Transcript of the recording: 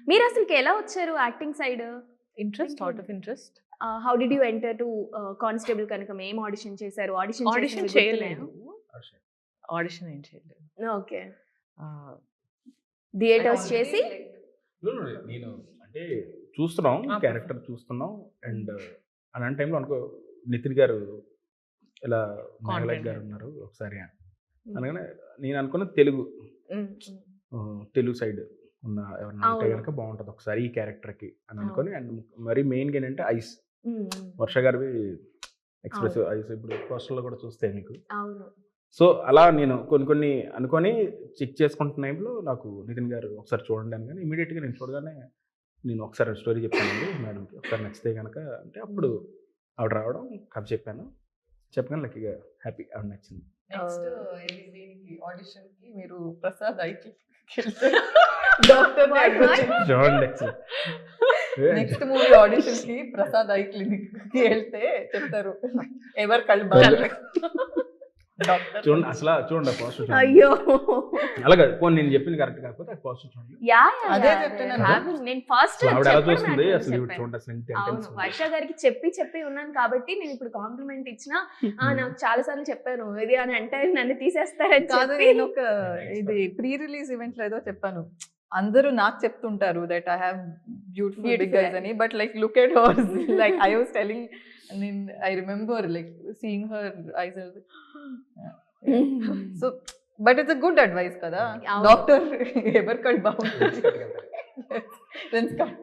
మీరు అసలుకి ఎలా వచ్చారు యాక్టింగ్ సైడ్? Interest, out of interest. How did you enter to constable Kanakam? ఏం ఆడిషన్ చేశారు? ఆడిషన్ చేయలేదు. ఆడిషన్ ఏం చేయలేదు. ఓకే. ఆహ్, థియేటర్స్ చేసి నేను అంటే చూస్తున్నాం, ఆ, క్యారెక్టర్ చూస్తున్నాం. అండ్ అలాంటి టైంలో అనుకో నితిన్ గారు ఇలా నాగరాజ్ గారు ఉన్నారు ఒకసారి అనగానే నేను అనుకున్న తెలుగు సైడ్ ఉన్న ఎవరైనా ఉంటే కనుక బాగుంటుంది ఒకసారి ఈ క్యారెక్టర్కి అని అనుకొని. అండ్ మరీ మెయిన్గా ఏంటంటే ఐస్, వర్ష గారివి ఎక్స్ప్రెసివ్ ఐస్ ఇప్పుడు పోస్టర్లో కూడా చూస్తే మీకు. సో అలా నేను కొన్ని అనుకొని చెక్ చేసుకుంటున్న టైంలో నాకు నితిన్ గారు ఒకసారి చూడండి అని, కానీ ఇమీడియట్గా నేను చూడగానే నేను ఒకసారి స్టోరీ చెప్పానండి మేడంకి, ఒకసారి నచ్చితే కనుక అంటే అప్పుడు ఆవిడ రావడం కథ చెప్పగానే లక్కీగా హ్యాపీ, ఆవిడ నచ్చింది. నెక్స్ట్ ఆడిషన్ కి మీరు ప్రసాద్ ఐకి డాక్టర్ చూడండి నెక్స్ట్ మూవీ ఆడిషన్ కి ప్రసాద్ ఐ క్లినిక్ కి వెళ్తే చెప్తారు ఎవరు కళ్ళు బాగా చూడండి అసలు చూడండి ఆ పోస్టర్ చూడండి. అయ్యో అలాగే పోనీ నేను చెప్పింది కరెక్ట్ కాకపోతే ఆ పోస్టర్ చూడండి. అదే చెప్తున్నాను. నేను ఫస్ట్ ఆవిడ ఎలా చూస్తుంది అసలు ఇవి చూడండి అసలు ఎంత intense ఉంది. వర్ష గారికి చెప్పి ఉన్నాను కాబట్టి నేను ఇప్పుడు కాంప్లిమెంట్ ఇచ్చిన. నాకు చాలా సార్లు చెప్పాను ఇది అని అంటే నన్ను తీసేస్తారని కాదు, చెప్పి. నేను ఒక ఇది ప్రీ రిలీజ్ ఈవెంట్ లో ఏదో చెప్పాను, అందరూ నాకు చెప్తుంటారు that I have beautiful big eyes అని, but like look at hers, like I was telling, I remember like seeing her eyes. So, but it's a good advice kada. Doctor ever cut bound. Then cut.